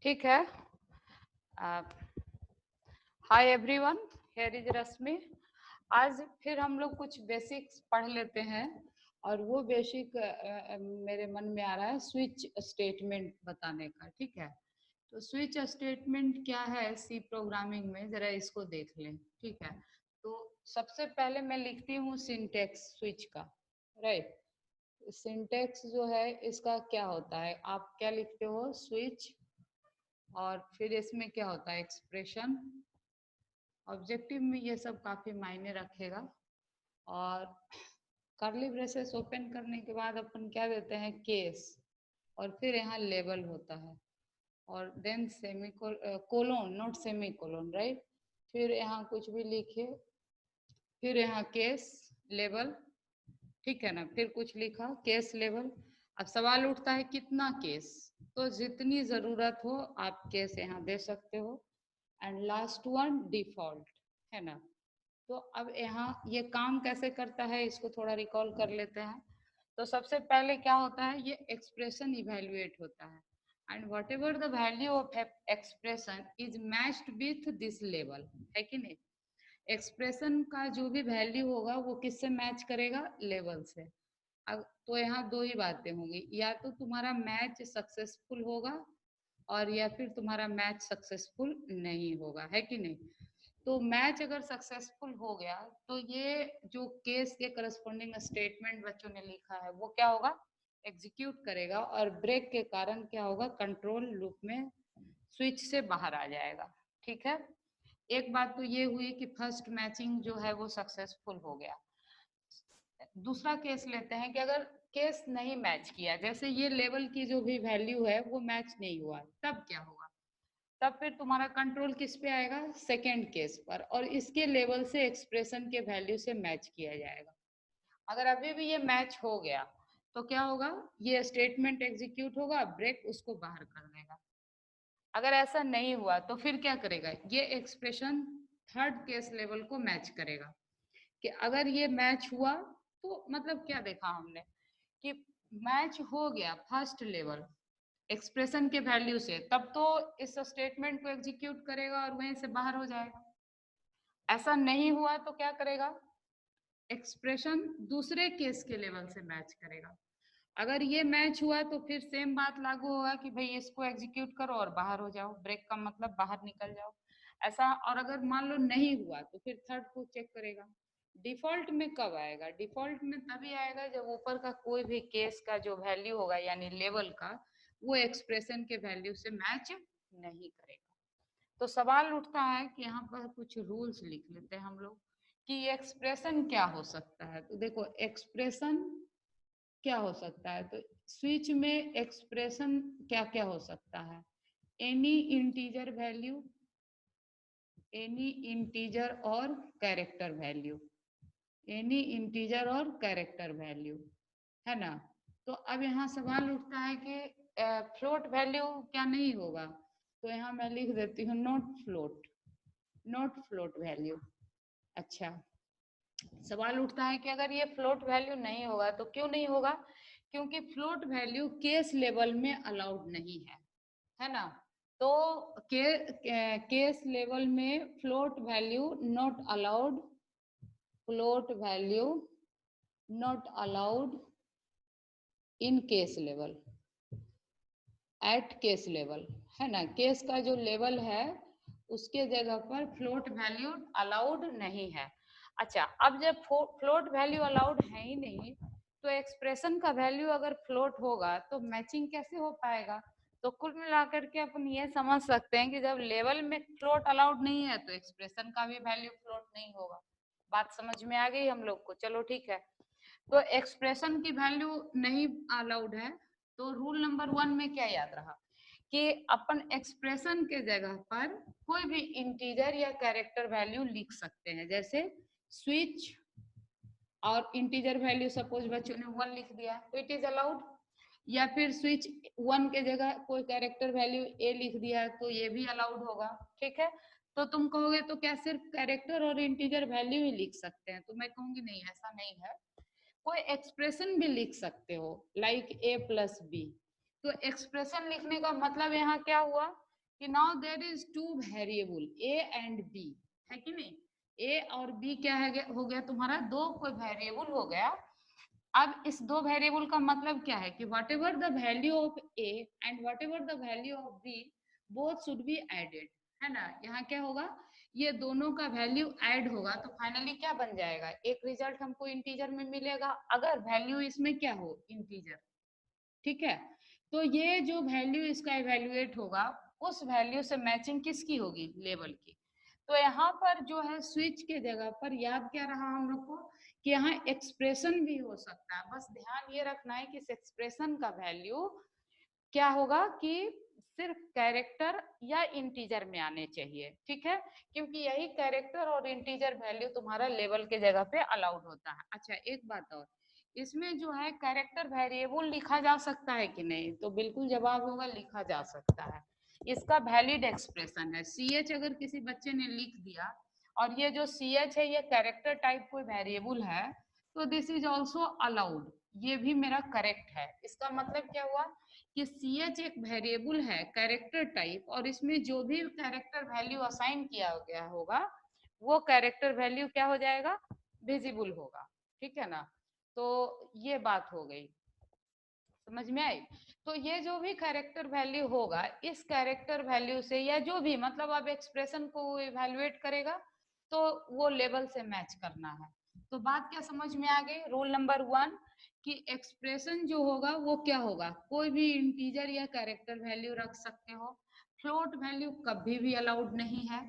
ठीक है। Hi everyone, here is रश्मि। आज फिर हम लोग कुछ बेसिक्स पढ़ लेते हैं और वो बेसिक मेरे मन में आ रहा है स्विच स्टेटमेंट बताने का। ठीक है, तो स्विच स्टेटमेंट क्या है सी प्रोग्रामिंग में, जरा इसको देख लें। ठीक है, तो सबसे पहले मैं लिखती हूँ सिंटेक्स स्विच का। राइट, सिंटेक्स जो है इसका क्या होता है, आप क्या लिखते हो, स्विच, और फिर इसमें क्या होता है, एक्सप्रेशन। ऑब्जेक्टिव में ये सब काफी मायने रखेगा। और कर्ली ब्रेसेस ओपन करने के बाद अपन क्या देते हैं, केस, और फिर यहाँ लेबल होता है, और then semicolon, not semicolon, right. फिर यहाँ कुछ भी लिखे, फिर यहाँ केस लेबल, ठीक है ना, फिर कुछ लिखा केस लेबल। अब सवाल उठता है कितना केस, तो जितनी जरूरत हो आप केस यहाँ दे सकते हो। एंड लास्ट वन डिफॉल्ट, है ना। तो अब यहाँ ये काम कैसे करता है इसको थोड़ा रिकॉल कर लेते हैं। तो सबसे पहले क्या होता है, ये एक्सप्रेशन इवेल्युएट होता है, and whatever the value of expression is matched with this level, है कि नहीं। एक्सप्रेशन का जो भी वैल्यू होगा वो किससे मैच करेगा, लेवल से। अब तो यहाँ दो ही बातें होंगी, या तो तुम्हारा मैच सक्सेसफुल होगा और या फिर तुम्हारा मैच सक्सेसफुल नहीं होगा, है कि नहीं। तो मैच अगर सक्सेसफुल हो गया तो ये जो केस के करस्पॉन्डिंग स्टेटमेंट बच्चों ने लिखा है वो क्या होगा, एग्जीक्यूट करेगा, और ब्रेक के कारण क्या होगा, कंट्रोल लूप में स्विच से बाहर आ जाएगा। ठीक है, एक बात तो ये हुई कि फर्स्ट मैचिंग जो है वो सक्सेसफुल हो गया। दूसरा केस लेते हैं कि अगर केस नहीं मैच किया, जैसे ये लेवल की जो भी वैल्यू है वो मैच नहीं हुआ, तब क्या होगा, तब फिर तुम्हारा कंट्रोल किस पे आएगा, सेकेंड केस पर, और इसके लेवल से एक्सप्रेशन के वैल्यू से मैच किया जाएगा। अगर अभी भी ये मैच हो गया तो क्या होगा, ये स्टेटमेंट एग्जीक्यूट होगा, ब्रेक उसको बाहर कर देगा। अगर ऐसा नहीं हुआ तो फिर क्या करेगा, ये एक्सप्रेशन थर्ड केस लेवल को मैच करेगा। कि अगर ये मैच हुआ तो मतलब क्या देखा हमने कि मैच हो गया फर्स्ट लेवल एक्सप्रेशन के वैल्यू से, तब तो इस स्टेटमेंट को एग्जीक्यूट करेगा और वहीं से बाहर हो जाएगा। ऐसा नहीं हुआ तो क्या करेगा, एक्सप्रेशन दूसरे केस के लेवल से मैच करेगा। अगर ये मैच हुआ तो फिर सेम बात लागू होगा कि भाई इसको एग्जीक्यूट करो और बाहर हो जाओ, ब्रेक का मतलब बाहर निकल जाओ, ऐसा। और अगर मान लो नहीं हुआ तो फिर थर्ड को चेक करेगा। डिफॉल्ट में कब आएगा, डिफॉल्ट में तभी आएगा जब ऊपर का कोई भी केस का जो वैल्यू होगा यानी लेवल का, वो एक्सप्रेशन के वैल्यू से मैच नहीं करेगा। तो सवाल उठता है कि यहाँ पर कुछ रूल्स लिख लेते हैं हम लोग कि एक्सप्रेशन क्या हो सकता है। तो देखो एक्सप्रेशन क्या हो सकता है, तो स्विच में एक्सप्रेशन क्या क्या हो सकता है, any integer value, any integer और कैरेक्टर वैल्यू, एनी इंटीजर और कैरेक्टर वैल्यू, है ना। तो अब यहाँ सवाल उठता है कि फ्लोट वैल्यू क्या नहीं होगा, तो यहाँ मैं लिख देती हूँ not float, not float value. अच्छा, सवाल उठता है कि अगर ये फ्लोट वैल्यू नहीं होगा तो क्यों नहीं होगा, क्योंकि फ्लोट वैल्यू केस लेवल में अलाउड नहीं है ना। तो केस लेवल में float value not allowed, float value not allowed in case level, at case level, है ना। केस का जो लेवल है उसके जगह पर फ्लोट वैल्यू अलाउड नहीं है। अच्छा, अब जब फ्लोट वैल्यू अलाउड है ही नहीं तो एक्सप्रेशन का वैल्यू अगर फ्लोट होगा तो मैचिंग कैसे हो पाएगा। तो कुल मिलाकर के अपन ये समझ सकते हैं कि जब लेवल में फ्लोट अलाउड नहीं है तो एक्सप्रेशन का भी वैल्यू फ्लोट नहीं होगा। बात समझ में आ गई हम लोग को, चलो ठीक है। तो एक्सप्रेशन की वैल्यू नहीं अलाउड है, तो रूल नंबर 1 में क्या याद रहा कि अपन एक्सप्रेशन के जगह पर कोई भी इंटीजर या कैरेक्टर वैल्यू लिख सकते हैं, जैसे स्विच और इंटीजर वैल्यू सपोज बच्चों ने 1 लिख दिया तो इट इज अलाउड, या फिर स्विच 1 के जगह कोई कैरेक्टर वैल्यू ए लिख दिया तो ये भी अलाउड होगा। ठीक है, तो तुम कहोगे तो क्या सिर्फ कैरेक्टर और इंटीजर वैल्यू ही लिख सकते हैं, तो मैं कहूंगी नहीं, ऐसा नहीं है। कोई एक्सप्रेशन भी लिख सकते हो, लाइक ए प्लस बी। तो एक्सप्रेशन लिखने का मतलब यहाँ क्या हुआ कि now there is two variable A and B, है कि नहीं? ए और बी क्या है, हो गया तुम्हारा दो कोई वेरिएबल हो गया। अब इस दो वेरिएबल का मतलब क्या है कि whatever the value of A and whatever the value of B both should be added, है ना? यहाँ क्या होगा, ये दोनों का वैल्यू ऐड होगा तो फाइनली क्या बन जाएगा, एक रिजल्ट हमको इंटीजर में मिलेगा, अगर वैल्यू इसमें क्या हो, इंटीजर। ठीक है, तो ये जो वैल्यू इसका इवेल्युएट होगा उस वैल्यू से मैचिंग किसकी होगी, लेवल की। तो यहाँ पर जो है स्विच के जगह पर याद क्या रहा हम लोग को कि यहाँ एक्सप्रेशन भी हो सकता है, बस ध्यान ये रखना है कि इस एक्सप्रेशन का वैल्यू क्या होगा कि सिर्फ कैरेक्टर या इंटीजर में आने चाहिए, ठीक है, क्योंकि यही कैरेक्टर और इंटीजर वैल्यू तुम्हारा लेवल के जगह पे अलाउड होता है। अच्छा एक बात और, इसमें जो है कैरेक्टर वेरिएबल लिखा जा सकता है कि नहीं, तो बिल्कुल जवाब होगा लिखा जा सकता है, इसका वैलिड एक्सप्रेशन है। सी एच अगर किसी बच्चे ने लिख दिया और ये जो सी एच है ये कैरेक्टर टाइप कोई वेरिएबल है तो दिस इज ऑल्सो अलाउड, ये भी मेरा करेक्ट है। इसका मतलब क्या हुआ कि सी एच एक वेरिएबल है कैरेक्टर टाइप और इसमें जो भी कैरेक्टर वैल्यू असाइन किया गया होगा वो कैरेक्टर वैल्यू क्या हो जाएगा, विजिबल होगा, ठीक है ना? तो ये बात हो गई, समझ में आई? तो ये जो भी कैरेक्टर वैल्यू होगा इस कैरेक्टर वैल्यू से या जो भी मतलब अब एक्सप्रेशन को इवेल्युएट करेगा तो वो लेवल से मैच करना है। तो बात क्या समझ में आ गई, रूल नंबर 1 कि एक्सप्रेशन जो होगा वो क्या होगा, कोई भी इंटीजर या कैरेक्टर वैल्यू रख सकते हो, फ्लोट वैल्यू कभी भी अलाउड नहीं है,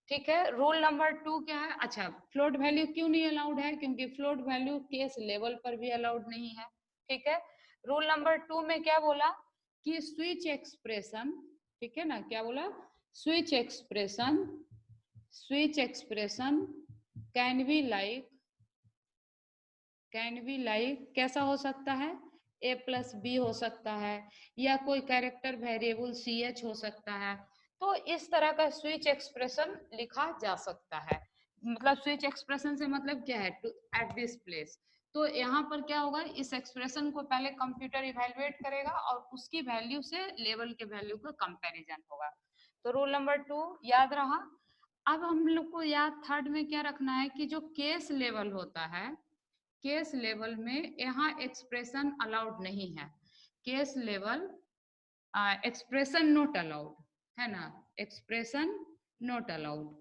ठीक है। रूल नंबर 2 क्या है, अच्छा फ्लोट वैल्यू क्यों नहीं अलाउड है, क्योंकि फ्लोट वैल्यू केस लेवल पर भी अलाउड नहीं है, ठीक है। रूल नंबर 2 में क्या बोला कि स्विच एक्सप्रेशन, ठीक है ना, क्या बोला, switch expression, switch expression can be like, can be like कैसा हो सकता है, ए प्लस बी हो सकता है या कोई कैरेक्टर वेरिएबल सी एच हो सकता है। तो इस तरह का स्विच एक्सप्रेशन लिखा जा सकता है, मतलब स्विच एक्सप्रेशन से मतलब क्या है, टू एट दिस प्लेस। तो यहाँ पर क्या होगा, इस एक्सप्रेशन को पहले कंप्यूटर इवेल्युएट करेगा और उसकी वैल्यू से लेवल के वैल्यू का कंपैरिजन होगा। तो रूल नंबर 2 याद रहा। अब हम लोग को याद थर्ड में क्या रखना है कि जो केस लेवल होता है, केस लेवल में यहाँ एक्सप्रेशन अलाउड नहीं है, case level expression not allowed, है ना, expression not allowed,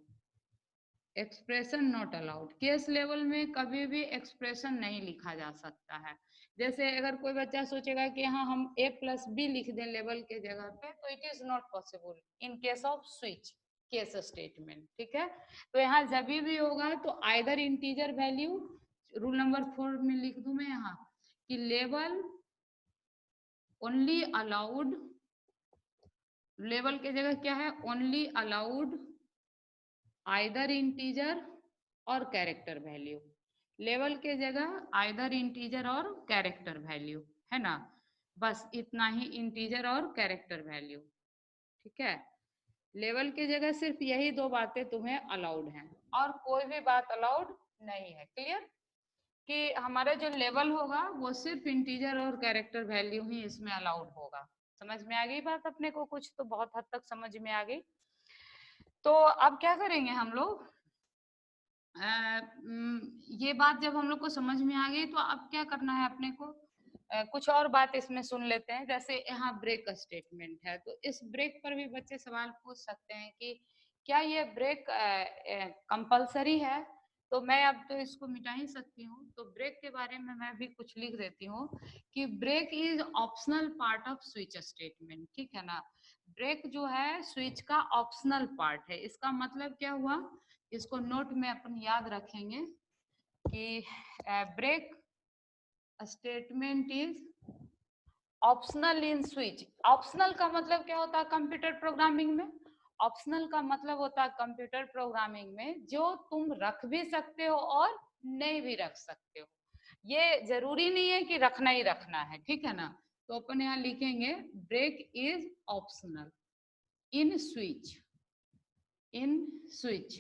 expression not allowed, case level में कभी भी एक्सप्रेशन नहीं लिखा जा सकता है। जैसे अगर कोई बच्चा सोचेगा कि हाँ हम a प्लस बी लिख दें लेवल के जगह पे तो it is not possible in case off switch case statement, ठीक है। तो यहाँ जब भी होगा तो either integer value, rule number 4 में लिख दूं मैं यहाँ कि लेवल ओनली अलाउड, लेवल के जगह क्या है, ओनली अलाउड आइदर इंटीजर और कैरेक्टर वैल्यू, लेवल के जगह आइदर इंटीजर और कैरेक्टर वैल्यू, है ना, बस इतना ही, इंटीजर और कैरेक्टर वैल्यू, ठीक है। लेवल की जगह सिर्फ यही दो बातें तुम्हें अलाउड हैं और कोई भी बात अलाउड नहीं है, क्लियर, कि हमारा जो लेवल होगा वो सिर्फ इंटीजर और कैरेक्टर वैल्यू ही इसमें अलाउड होगा। समझ में आ गई बात अपने को, कुछ तो बहुत हद तक समझ में आ गई। तो अब क्या करेंगे हम लोग, ये बात जब हम लोग को समझ में आ गई तो अब क्या करना है अपने को, कुछ और बात इसमें सुन लेते हैं। जैसे यहाँ ब्रेक स्टेटमेंट है तो इस ब्रेक पर भी बच्चे सवाल पूछ सकते हैं कि क्या ये ब्रेक कंपलसरी है, तो मैं अब तो इसको मिटा ही सकती हूँ, तो ब्रेक के बारे में मैं भी कुछ लिख देती हूँ कि break is optional part of switch statement, ठीक है ना। ब्रेक जो है स्विच का ऑप्शनल पार्ट है, इसका मतलब क्या हुआ, इसको नोट में अपन याद रखेंगे कि break statement is optional in switch. Optional का मतलब क्या होता है कंप्यूटर प्रोग्रामिंग में, ऑप्शनल का मतलब होता है कंप्यूटर प्रोग्रामिंग में जो तुम रख भी सकते हो और नहीं भी रख सकते हो, ये जरूरी नहीं है कि रखना ही रखना है, ठीक है ना। तो अपन यहाँ लिखेंगे break is optional in switch, in switch,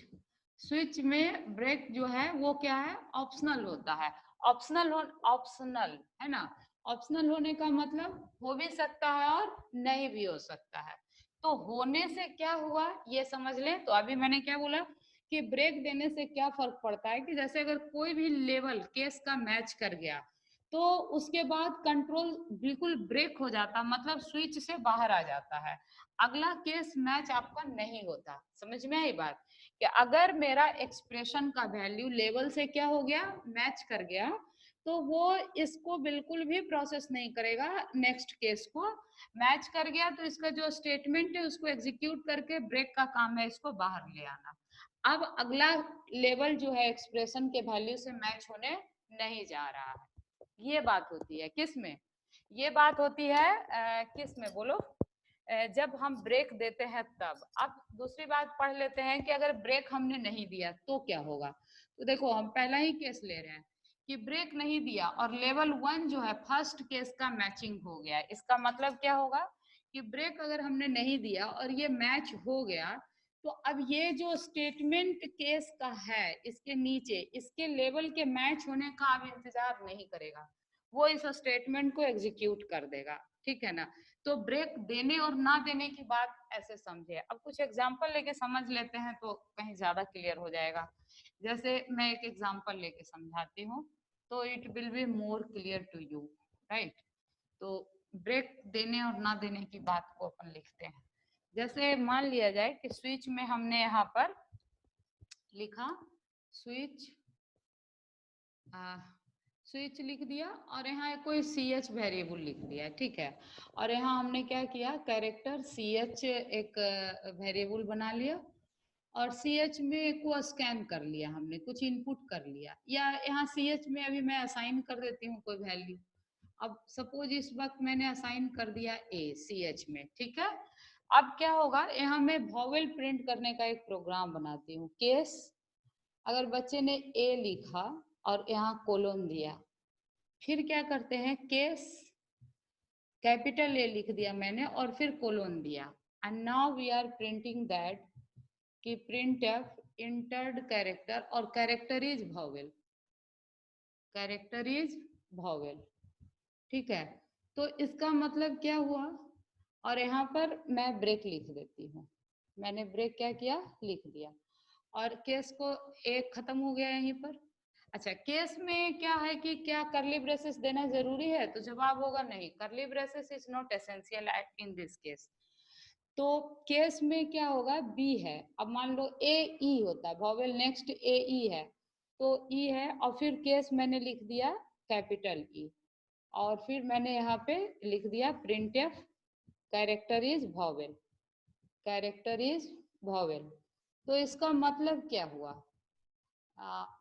switch में ब्रेक जो है वो क्या है, ऑप्शनल होता है। ऑप्शनल हो, ऑप्शनल है ना, ऑप्शनल होने का मतलब हो भी सकता है और नहीं भी हो सकता है। तो होने से क्या हुआ ये समझ ले। तो अभी मैंने क्या बोला कि ब्रेक देने से क्या फर्क पड़ता है कि जैसे अगर कोई भी लेवल केस का मैच कर गया तो उसके बाद कंट्रोल बिल्कुल ब्रेक हो जाता, मतलब स्विच से बाहर आ जाता है, अगला केस मैच आपका नहीं होता। समझ में आई बात? कि अगर मेरा एक्सप्रेशन का वैल्यू लेवल से क्या हो गया, मैच कर गया, तो वो इसको बिल्कुल भी प्रोसेस नहीं करेगा, नेक्स्ट केस को मैच कर गया तो इसका जो स्टेटमेंट है उसको एग्जीक्यूट करके ब्रेक का काम है इसको बाहर ले आना। अब अगला लेवल जो है एक्सप्रेशन के वैल्यू से मैच होने नहीं जा रहा है। ये बात होती है किस में, ये बात होती है किस में बोलो, जब हम ब्रेक देते हैं तब। अब दूसरी बात पढ़ लेते हैं कि अगर ब्रेक हमने नहीं दिया तो क्या होगा। तो देखो हम पहला ही केस ले रहे हैं कि ब्रेक नहीं दिया और लेवल 1 जो है फर्स्ट केस का मैचिंग हो गया। इसका मतलब क्या होगा कि ब्रेक अगर हमने नहीं दिया और ये मैच हो गया तो अब ये जो स्टेटमेंट केस का है इसके नीचे इसके लेवल के मैच होने का अब इंतजार नहीं करेगा, वो इस स्टेटमेंट को एग्जीक्यूट कर देगा। ठीक है ना? तो ब्रेक देने और ना देने की बात ऐसे समझे। अब कुछ एग्जांपल लेके समझ लेते हैं तो कहीं ज्यादा क्लियर हो जाएगा। जैसे मैं एक एग्जांपल लेके समझाती हूँ तो it will be more clear to you, right. तो ब्रेक देने और ना देने की बात को अपन लिखते हैं। जैसे मान लिया जाए कि स्विच में हमने यहाँ पर लिखा स्विच, स्विच लिख दिया और यहाँ कोई सी एच वेरिएबल लिख दिया, ठीक है। और यहाँ हमने क्या किया, कैरेक्टर सी एच एक वेरिएबल बना लिया और सी एच में को स्कैन कर लिया, हमने कुछ इनपुट कर लिया, या यहाँ सी एच में अभी मैं असाइन कर देती हूँ कोई वैल्यू। अब सपोज इस वक्त मैंने असाइन कर दिया ए सी एच में, ठीक है। अब क्या होगा, यहाँ मैं वॉवेल प्रिंट करने का एक प्रोग्राम बनाती हूँ। केस, अगर बच्चे ने ए लिखा और यहाँ कोलोन दिया, फिर क्या करते हैं, केस कैपिटल ए लिख दिया मैंने और फिर कोलोन दिया, and now we are printing that कि प्रिंट एफ इंटर्ड कैरेक्टर और character is vowel, character is vowel, ठीक है। तो इसका मतलब क्या हुआ, और यहाँ पर मैं ब्रेक लिख देती हूँ, मैंने ब्रेक क्या किया, लिख दिया, और केस को एक खत्म हो गया यहीं पर। अच्छा, केस में क्या है कि क्या करली ब्रेसेस देना जरूरी है, तो जवाब होगा नहीं, करली braces is not essential in this case. तो केस में क्या होगा, बी है, अब मान लो ए ई होता है, वॉवेल नेक्स्ट ए ई है, तो ई है और फिर केस मैंने लिख दिया कैपिटल ई, और फिर मैंने यहाँ पे लिख दिया print F character is vowel, character is vowel. तो इसका मतलब क्या हुआ,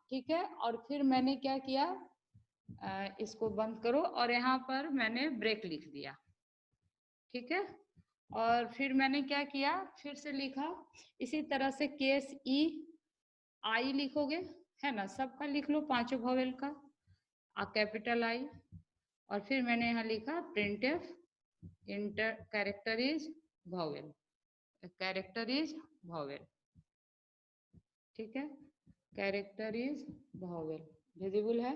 ठीक है। और फिर मैंने क्या किया, इसको बंद करो और यहाँ पर मैंने ब्रेक लिख दिया, ठीक है। और फिर मैंने क्या किया, फिर से लिखा इसी तरह से केस ई आई लिखोगे, है ना, सबका लिख लो पांचों वॉवेल का, कैपिटल आई, और फिर मैंने यहाँ लिखा print F inter character is vowel, character is vowel, ठीक है, कैरेक्टर इज वॉवेल, विजिबल है,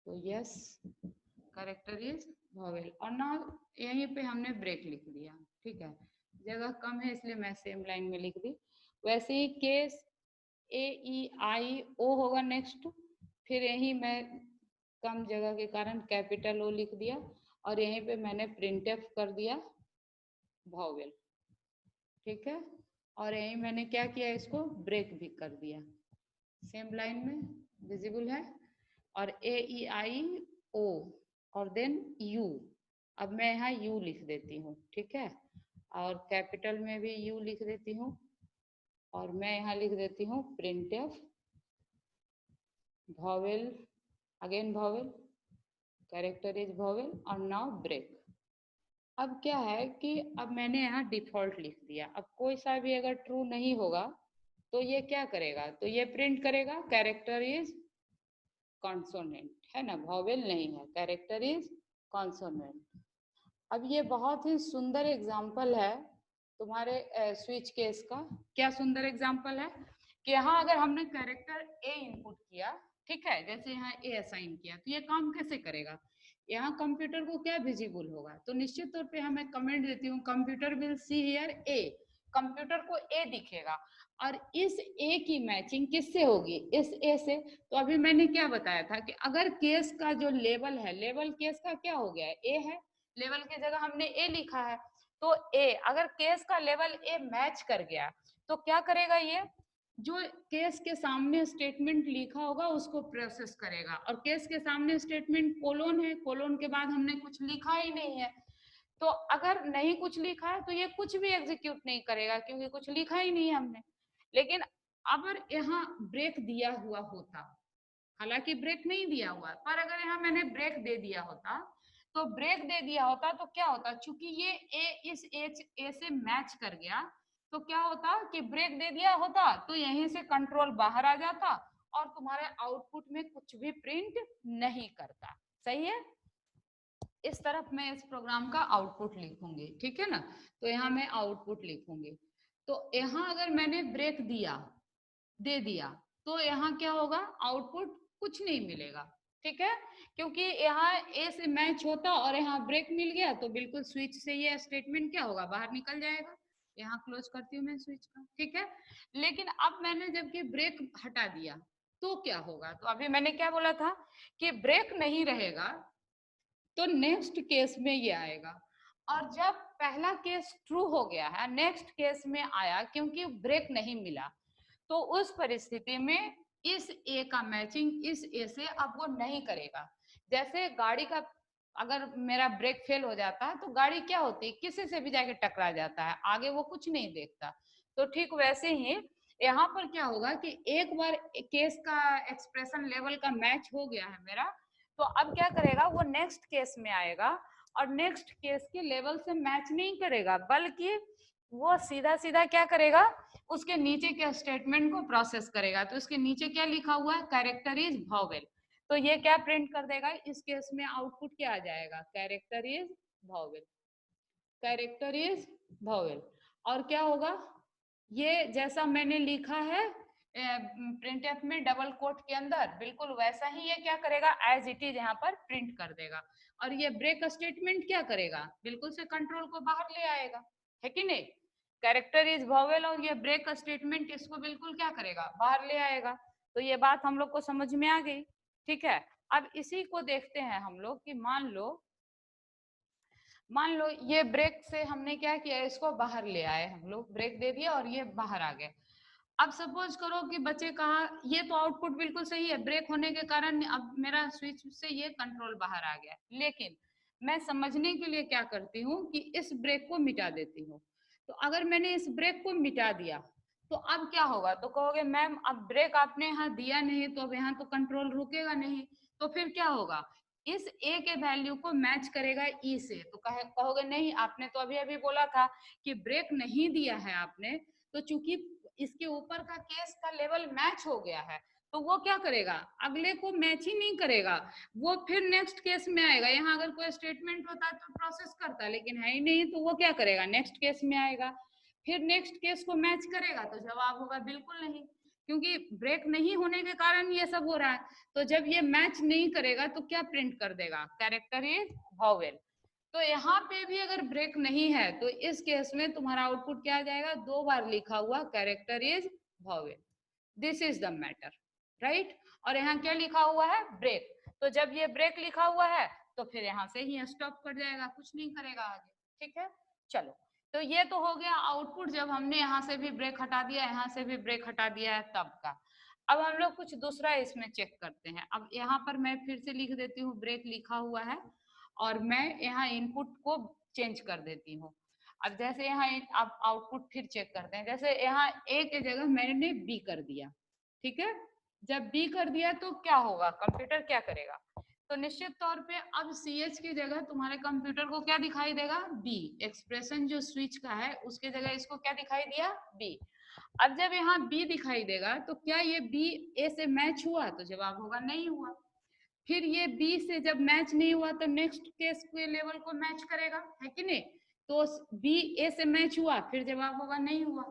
तो यस कैरेक्टर इज वॉवेल। और ना यहीं पे हमने ब्रेक लिख दिया, ठीक है, जगह कम है इसलिए मैं सेम लाइन में लिख दी। वैसे ही केस ए ई आई ओ होगा नेक्स्ट, फिर यही मैं कम जगह के कारण कैपिटल ओ लिख दिया और यहीं पे मैंने प्रिंट एफ कर दिया वॉवेल, ठीक है। और यही मैंने क्या किया, इसको ब्रेक भी कर दिया, सेम लाइन में विजिबल है। और ए ई आई ओ और देन यू, अब मैं यहाँ यू लिख देती हूँ, ठीक है, और कैपिटल में भी यू लिख देती हूँ, और मैं यहाँ लिख देती हूँ print F vowel, again vowel, character is vowel और नाउ ब्रेक। अब क्या है कि अब मैंने यहाँ डिफॉल्ट लिख दिया, अब कोई सा भी अगर ट्रू नहीं होगा तो ये क्या करेगा, तो ये प्रिंट करेगा कैरेक्टर इज कॉन्सोनेंट, है ना, वॉवेल नहीं है, कैरेक्टर इज कॉन्सोनेंट। अब ये बहुत ही सुंदर एग्जाम्पल है तुम्हारे स्विच केस का। क्या सुंदर एग्जाम्पल है कि यहाँ अगर हमने कैरेक्टर ए इनपुट किया, ठीक है, जैसे यहाँ ए असाइन किया, तो ये काम कैसे करेगा, यहाँ कंप्यूटर को क्या विजिबल होगा, तो निश्चित तौर पे हमें कमेंट देती हूँ, computer will see here A, computer को ए दिखेगा। और इस ए की मैचिंग किससे होगी, इस ए से। तो अभी मैंने क्या बताया था कि अगर केस का जो लेवल है, लेवल केस का क्या हो गया है, ए है, लेवल की जगह हमने ए लिखा है, तो ए अगर केस का लेवल ए मैच कर गया तो क्या करेगा, ये जो केस के सामने स्टेटमेंट लिखा होगा उसको प्रोसेस करेगा। और केस के सामने स्टेटमेंट कोलोन है, कोलोन के बाद हमने कुछ लिखा ही नहीं है, तो अगर नहीं कुछ लिखा है तो ये कुछ भी एग्जीक्यूट नहीं करेगा क्योंकि कुछ लिखा ही नहीं है हमने। लेकिन अगर यहाँ ब्रेक दिया हुआ होता, हालांकि ब्रेक नहीं दिया हुआ, पर अगर यहाँ मैंने ब्रेक दे दिया होता, तो ब्रेक दे दिया होता तो क्या होता, चूंकि ये ए इस ए से मैच कर गया, तो क्या होता कि ब्रेक दे दिया होता तो यहीं से कंट्रोल बाहर आ जाता और तुम्हारे आउटपुट में कुछ भी प्रिंट नहीं करता। सही है, इस तरफ मैं इस प्रोग्राम का आउटपुट लिखूंगी, ठीक है ना। तो यहाँ मैं आउटपुट लिखूंगी, तो यहाँ अगर मैंने ब्रेक दिया दे दिया तो यहाँ क्या होगा, आउटपुट कुछ नहीं मिलेगा, ठीक है, क्योंकि यहाँ ए से मैच होता और यहाँ ब्रेक मिल गया तो बिल्कुल स्विच से ये स्टेटमेंट क्या होगा, बाहर निकल जाएगा। यहाँ क्लोज करती हूँ मैं स्विच का, ठीक है। लेकिन अब मैंने जबकि ब्रेक हटा दिया तो क्या होगा, तो अभी मैंने क्या बोला था कि ब्रेक नहीं रहेगा तो नेक्स्ट केस में ये आएगा। और जब पहला केस ट्रू हो गया है, नेक्स्ट केस में आया क्योंकि ब्रेक नहीं मिला, तो उस परिस्थिति में इस ए का मैचिंग इस ए से अब वो नहीं करेगा। जैसे गाड़ी का अगर मेरा ब्रेक फेल हो जाता है तो गाड़ी क्या होती है, किसी से भी जाके टकरा जाता है, आगे वो कुछ नहीं देखता। तो ठीक वैसे ही यहाँ पर क्या होगा कि एक बार केस का एक्सप्रेशन लेवल का मैच हो गया है मेरा, तो अब क्या करेगा, वो नेक्स्ट केस में आएगा और नेक्स्ट केस के लेवल से मैच नहीं करेगा, बल्कि वो सीधा सीधा क्या करेगा, उसके नीचे के स्टेटमेंट को प्रोसेस करेगा। तो इसके नीचे क्या लिखा हुआ है, कैरेक्टर इज वॉवेल, तो ये क्या प्रिंट कर देगा, इस केस में आउटपुट क्या आ जाएगा, character is vowel, character is vowel. और क्या होगा, ये जैसा मैंने लिखा है प्रिंटफ में डबल कोट के अंदर, बिल्कुल वैसा ही ये क्या करेगा, एज इट इज यहाँ पर प्रिंट कर देगा। और ये ब्रेक स्टेटमेंट क्या करेगा, बिल्कुल से कंट्रोल को बाहर ले आएगा, है कि नहीं। कैरेक्टर इज वॉवेल और ये ब्रेक स्टेटमेंट इसको बिल्कुल क्या करेगा, बाहर ले आएगा। तो ये बात हम लोग को समझ में आ गई, ठीक है। अब इसी को देखते हैं हम लोग कि मान लो ये ब्रेक से हमने क्या किया, इसको बाहर ले आए, हम लोग ब्रेक दे दिया और ये बाहर आ गए। अब सपोज करो कि बच्चे कहा, ये तो आउटपुट बिल्कुल सही है, ब्रेक होने के कारण अब मेरा स्विच से ये कंट्रोल बाहर आ गया, लेकिन मैं समझने के लिए क्या करती हूँ कि इस ब्रेक को मिटा देती हूँ। तो अगर मैंने इस ब्रेक को मिटा दिया तो अब क्या होगा, तो कहोगे मैम अब ब्रेक आपने यहाँ दिया नहीं तो अब यहाँ तो कंट्रोल रुकेगा नहीं, तो फिर क्या होगा, इस ए के वैल्यू को मैच करेगा ई से। तो कहोगे नहीं, आपने तो अभी अभी बोला था कि ब्रेक नहीं दिया है आपने, तो चूंकि इसके ऊपर का केस का लेवल मैच हो गया है तो वो क्या करेगा, अगले को मैच ही नहीं करेगा, वो फिर नेक्स्ट केस में आएगा। यहाँ अगर कोई स्टेटमेंट होता तो प्रोसेस करता, लेकिन है ही नहीं, तो वो क्या करेगा, नेक्स्ट केस में आएगा, फिर नेक्स्ट केस को मैच करेगा, तो जवाब होगा बिल्कुल नहीं, क्योंकि ब्रेक नहीं होने के कारण ये सब हो रहा है। तो जब ये मैच नहीं करेगा तो क्या प्रिंट कर देगा, कैरेक्टर इज वॉवेल। तो यहाँ पे भी अगर ब्रेक नहीं है तो इस केस में तुम्हारा आउटपुट क्या आ जाएगा, दो बार लिखा हुआ character is vowel, this is the matter, right. और यहाँ क्या लिखा हुआ है, ब्रेक, तो जब ये ब्रेक लिखा हुआ है तो फिर यहाँ से ही स्टॉप कर जाएगा, कुछ नहीं करेगा आगे, ठीक है। चलो, तो ये तो हो गया आउटपुट, जब हमने यहाँ से भी ब्रेक हटा दिया, यहाँ से भी ब्रेक हटा दिया है तब का। अब हम लोग कुछ दूसरा इसमें चेक करते हैं। अब यहाँ पर मैं फिर से लिख देती हूँ ब्रेक लिखा हुआ है और मैं यहाँ इनपुट को चेंज कर देती हूँ। अब जैसे यहाँ अब आउटपुट फिर चेक करते हैं, जैसे यहाँ ए के जगह मैंने बी कर दिया, ठीक है। जब बी कर दिया तो क्या होगा, कंप्यूटर क्या करेगा, तो निश्चित तौर पे अब सी एच की जगह तुम्हारे कंप्यूटर को क्या दिखाई देगा, बी, एक्सप्रेशन जो स्विच का है उसके जगह इसको क्या दिखाई दिया, बी। अब जब यहाँ बी दिखाई देगा तो क्या ये बी ए से मैच हुआ, तो जवाब होगा नहीं हुआ। फिर ये बी से जब मैच नहीं हुआ तो नेक्स्ट केस के लेवल को मैच करेगा, है कि नहीं। तो बी ए से मैच हुआ, फिर जवाब होगा नहीं हुआ।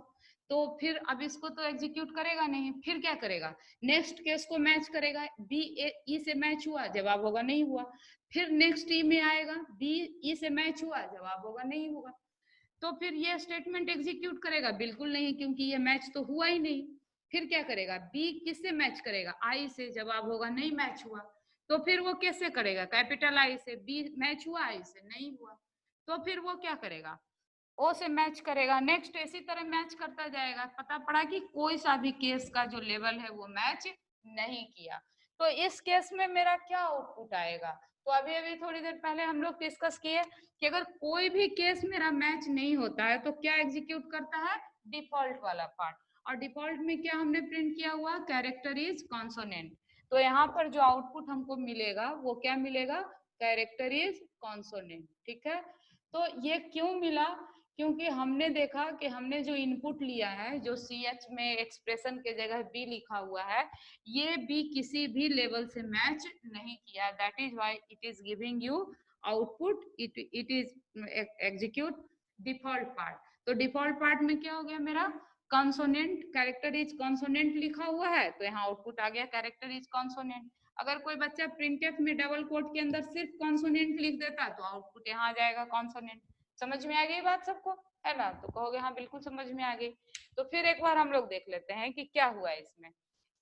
तो फिर अब इसको तो एग्जीक्यूट करेगा नहीं, फिर क्या करेगा, नेक्स्ट केस को मैच करेगा, बी ई से मैच हुआ, जवाब होगा नहीं हुआ। फिर नेक्स्ट ई में आएगा, बी ई से मैच हुआ, जवाब होगा नहीं हुआ। तो फिर ये स्टेटमेंट एग्जीक्यूट करेगा, बिल्कुल नहीं, क्योंकि ये मैच तो हुआ ही नहीं। फिर क्या करेगा, बी किससे मैच करेगा, आई से, जवाब होगा नहीं मैच हुआ। तो फिर वो कैसे करेगा, कैपिटल आई से, बी मैच हुआ, आई से नहीं हुआ। तो फिर वो क्या करेगा, ओ से मैच करेगा, नेक्स्ट इसी तरह मैच करता जाएगा। पता पड़ा कि कोई सा भी केस का जो लेवल है वो मैच नहीं किया। तो इस केस में मेरा क्या आउटपुट आएगा, तो अभी अभी थोड़ी देर पहले हम लोग डिस्कस किए कि अगर कोई भी केस मेरा मैच नहीं होता है तो क्या एग्जीक्यूट करता है, डिफॉल्ट वाला पार्ट। और डिफॉल्ट में क्या हमने प्रिंट किया हुआ, कैरेक्टर इज कॉन्सोनेंट। तो यहाँ पर जो आउटपुट हमको मिलेगा वो क्या मिलेगा, कैरेक्टर इज कॉन्सोनेंट। ठीक है, तो ये क्यों मिला, क्योंकि हमने देखा कि हमने जो इनपुट लिया है, जो सी एच में एक्सप्रेशन के जगह बी लिखा हुआ है, ये बी किसी भी लेवल से मैच नहीं किया। That is why it is giving you output, it is execute default part. तो डिफॉल्ट पार्ट में क्या हो गया मेरा, कॉन्सोनेंट, कैरेक्टर इज कॉन्सोनेंट लिखा हुआ है, तो यहाँ आउटपुट आ गया कैरेक्टर इज कॉन्सोनेंट। अगर कोई बच्चा प्रिंटफ में डबल कोट के अंदर सिर्फ कॉन्सोनेंट लिख देता तो आउटपुट यहाँ आ जाएगा कॉन्सोनेंट। समझ में आ गई बात सबको, है ना, तो कहोगे हाँ बिल्कुल समझ में आ गई। तो फिर एक बार हम लोग देख लेते हैं कि क्या हुआ इसमें,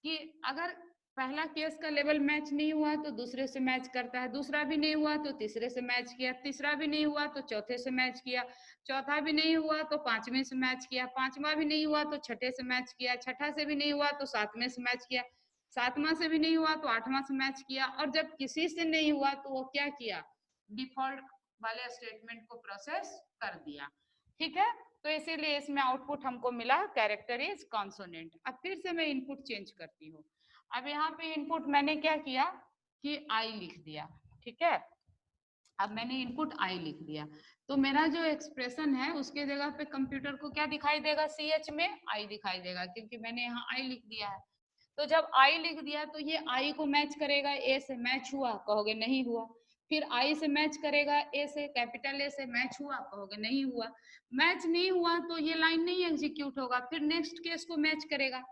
कि अगर पहला केस का लेवल मैच नहीं हुआ तो दूसरे से मैच करता है, दूसरा भी नहीं हुआ तो तीसरे से मैच किया, तीसरा भी नहीं हुआ तो चौथे से मैच किया, चौथा भी नहीं हुआ तो पांचवें से मैच किया, पांचवा भी नहीं हुआ तो छठे से मैच किया, छठा से भी नहीं हुआ तो सातवें से मैच किया, सातवां से भी नहीं हुआ तो आठवां से मैच किया, और जब किसी से नहीं हुआ तो वो क्या किया, डिफॉल्ट वाले स्टेटमेंट को प्रोसेस कर दिया। ठीक है, तो इसीलिए इसमें आउटपुट हमको मिला कैरेक्टर इज कॉन्सोनेंट। अब फिर से मैं इनपुट चेंज करती हूँ। अब यहाँ पे इनपुट मैंने क्या किया कि आई लिख दिया। ठीक है, अब मैंने इनपुट आई लिख दिया, तो मेरा जो एक्सप्रेशन है उसके जगह पे कंप्यूटर को क्या दिखाई देगा, सी एच में आई दिखाई देगा, क्योंकि मैंने यहाँ आई लिख दिया है। तो जब आई लिख दिया तो ये आई को मैच करेगा, ए से मैच हुआ, कहोगे नहीं हुआ। फिर आई से मैच करेगा, ए से, कैपिटल ए से मैच हुआ, कहोगे नहीं हुआ। मैच नहीं हुआ तो ये लाइन नहीं एग्जीक्यूट होगा। फिर नेक्स्ट केस को मैच करेगा,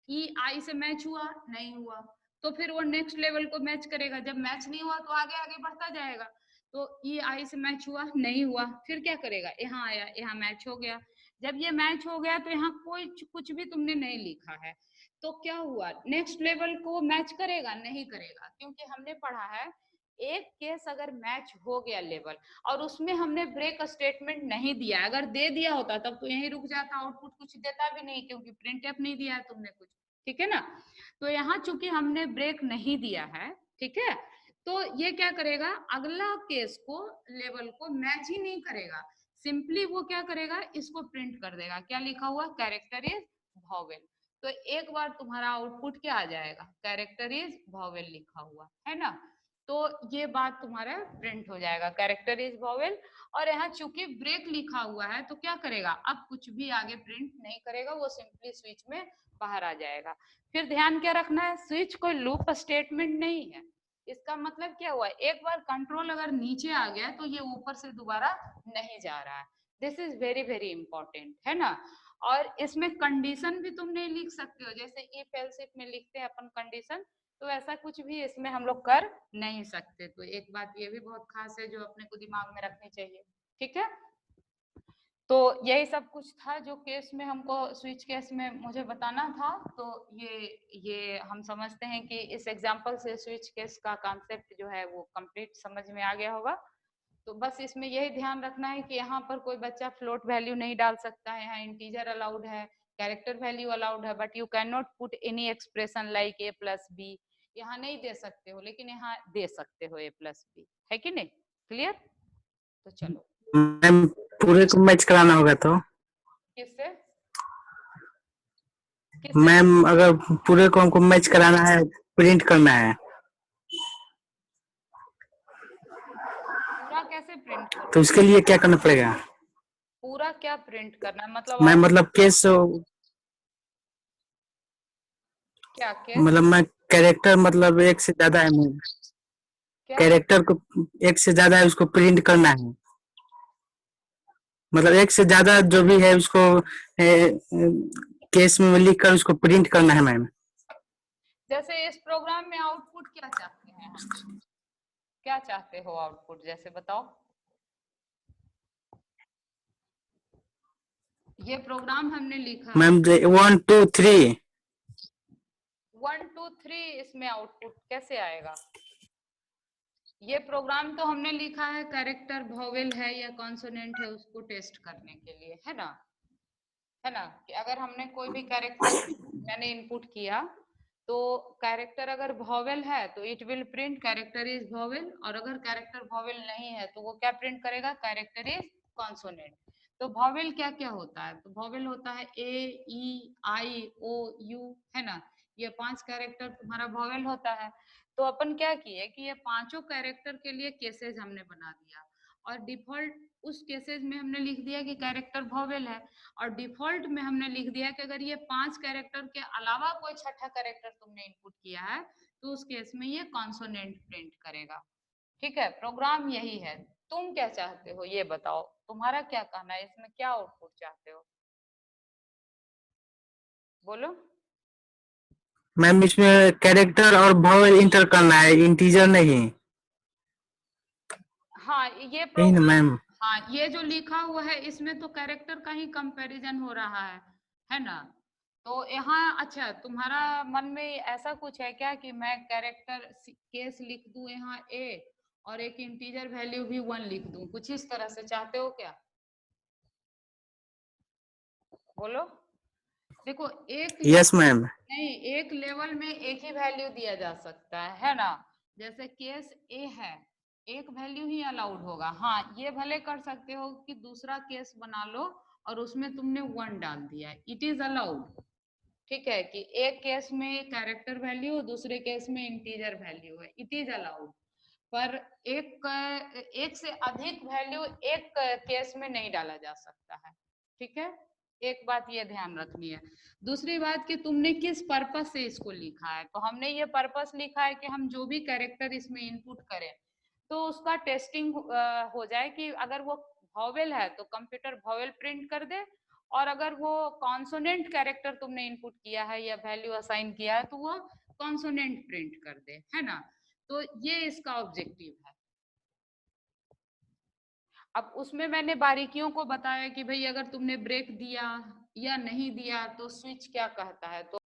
ई आई से मैच हुआ, नहीं हुआ, तो फिर वो नेक्स्ट लेवल को मैच करेगा। जब मैच नहीं हुआ तो आगे आगे बढ़ता जाएगा। तो ई आई से मैच हुआ, नहीं हुआ, फिर क्या करेगा, यहाँ आया, यहाँ मैच हो गया। जब ये मैच हो गया तो यहाँ कोई कुछ भी तुमने नहीं लिखा है, तो क्या हुआ, नेक्स्ट लेवल को मैच करेगा, नहीं करेगा, क्योंकि हमने पढ़ा है एक केस अगर मैच हो गया लेवल और उसमें हमने ब्रेक स्टेटमेंट नहीं दिया, अगर दे दिया होता तब तो यही रुक जाता, आउटपुट कुछ देता भी नहीं, क्योंकि प्रिंट एफ नहीं दिया है तुमने कुछ। ठीक है ना, तो यहाँ चूंकि हमने ब्रेक नहीं दिया है, ठीक है, तो ये क्या करेगा, अगला केस को, लेवल को मैच ही नहीं करेगा, सिंपली वो क्या करेगा, इसको प्रिंट कर देगा, क्या लिखा हुआ, कैरेक्टर इज वॉवेल। तो एक बार तुम्हारा आउटपुट क्या आ जाएगा, कैरेक्टर इज वॉवेल लिखा हुआ है ना, तो ये बात तुम्हारा प्रिंट हो जाएगा, कैरेक्टर इज वॉवेल। और यहाँ चूंकि ब्रेक लिखा हुआ है तो क्या करेगा, अब कुछ भी आगे प्रिंट नहीं करेगा, वो सिंपली स्विच में बाहर आ जाएगा। फिर ध्यान क्या रखना है, स्विच कोई लूप स्टेटमेंट नहीं है। इसका मतलब क्या हुआ, एक बार कंट्रोल अगर नीचे आ गया तो ये ऊपर से दोबारा नहीं जा रहा है। This is very very important, है ना। और इसमें कंडीशन भी तुम नहीं लिख सकते हो, जैसे इफ एल्स इफ में लिखते हैं अपन कंडीशन, तो ऐसा कुछ भी इसमें हम लोग कर नहीं सकते। तो एक बात ये भी बहुत खास है जो अपने को दिमाग में रखनी चाहिए। ठीक है, तो यही सब कुछ था जो केस में हमको, स्विच केस में मुझे बताना था। तो ये हम समझते हैं कि इस एग्जांपल से स्विच केस का कॉन्सेप्ट जो है वो कंप्लीट समझ में आ गया होगा। तो बस इसमें यही ध्यान रखना है कि यहाँ पर कोई बच्चा फ्लोट वैल्यू नहीं डाल सकता है, यहाँ इंटीजर अलाउड है, कैरेक्टर वैल्यू अलाउड है, but you can not put any expression like A plus B, यहाँ नहीं दे सकते हो, लेकिन यहाँ दे सकते हो ए प्लस बी, है कि नहीं, क्लियर। तो चलो, मैम पूरे को मैच कराना होगा तो किससे, मैम, अगर पूरे को हमको मैच कराना है, प्रिंट करना है, पूरा कैसे प्रिंट तो करोगे, उसके लिए क्या करना पड़ेगा पूरा क्या प्रिंट करना, मतलब मैम? आउट, मतलब केस, क्या केस, मतलब मैं कैरेक्टर, मतलब एक से ज्यादा है, क्या, कैरेक्टर को एक से ज्यादा है, उसको प्रिंट करना है, मतलब एक से ज्यादा जो भी है उसको केस में लिख कर उसको प्रिंट करना है मैम। जैसे इस प्रोग्राम में आउटपुट क्या चाहते हैं हम, क्या चाहते हो आउटपुट, जैसे बताओ। ये प्रोग्राम हमने लिखा है, मैम 1 2 3। 1 2 3, इसमें आउटपुट कैसे आएगा? ये प्रोग्राम तो हमने लिखा है कैरेक्टर वोवेल है या कॉन्सोनेंट है उसको टेस्ट करने के लिए, है ना? है ना, कि अगर हमने कोई भी कैरेक्टर मैंने इनपुट किया, तो कैरेक्टर अगर वोवेल है तो it will print character is vowel, और अगर कैरेक्टर वोवेल नहीं है तो वो क्या प्रिंट करेगा, कैरेक्टर इज कॉन्सोनेंट। तो वोवेल क्या क्या होता है, तो वोवेल होता है ए ई आई ओ यू, है ना, ये 5 कैरेक्टर तुम्हारा वोवेल होता है। तो अपन क्या किए कि ये पांचों कैरेक्टर के लिए केसेस हमने बना दिया, और डिफॉल्ट उस केसेस में हमने लिख दिया कि कैरेक्टर वोवेल है, और डिफॉल्ट में हमने लिख दिया कि अगर ये 5 कैरेक्टर के अलावा कोई छठा कैरेक्टर तुमने इनपुट किया है तो उस केस में ये कॉन्सोनेंट प्रिंट करेगा। ठीक है, प्रोग्राम यही है। तुम क्या चाहते हो ये बताओ, तुम्हारा क्या कहना है, इसमें क्या आउटपुट चाहते हो, बोलो। मैम इसमें कैरेक्टर और वॉवेल इंटर करना है, इंटीजर नहीं। हाँ ये यही ना प्रोग्राम, मैम। हाँ ये जो लिखा हुआ है इसमें तो कैरेक्टर का ही कंपैरिजन हो रहा है ना? तो यहाँ अच्छा तुम्हारा मन में ऐसा कुछ है क्या कि मैं कैरेक्टर केस लिख दूं यहाँ ए, और एक इंटीजर वैल्यू भी 1 लिख दूं, कुछ इस तरह से चाहते हो क्या, बोलो। देखो एक यस लेवल, मैम। नहीं एक लेवल में एक ही वैल्यू दिया जा सकता है ना? जैसे केस ए है, एक वैल्यू ही अलाउड होगा। हाँ ये भले कर सकते हो कि दूसरा केस बना लो और उसमें तुमने 1 डाल दिया, इट इज अलाउड। ठीक है, कि एक केस में कैरेक्टर वैल्यू, दूसरे केस में इंटीजर वैल्यू है, इट इज अलाउड। पर एक एक से अधिक वैल्यू एक केस में नहीं डाला जा सकता है। ठीक है, एक बात ये ध्यान रखनी है। दूसरी बात कि तुमने किस पर्पस से इसको लिखा है, तो हमने ये पर्पस लिखा है कि हम जो भी कैरेक्टर इसमें इनपुट करें तो उसका टेस्टिंग हो जाए कि अगर वो वॉवेल है तो कंप्यूटर वॉवेल प्रिंट कर दे, और अगर वो कॉन्सोनेंट कैरेक्टर तुमने इनपुट किया है या वैल्यू असाइन किया है तो वो कॉन्सोनेंट प्रिंट कर दे, है ना? तो ये इसका ऑब्जेक्टिव है। अब उसमें मैंने बारीकियों को बताया कि भाई अगर तुमने ब्रेक दिया या नहीं दिया तो स्विच क्या कहता है, तो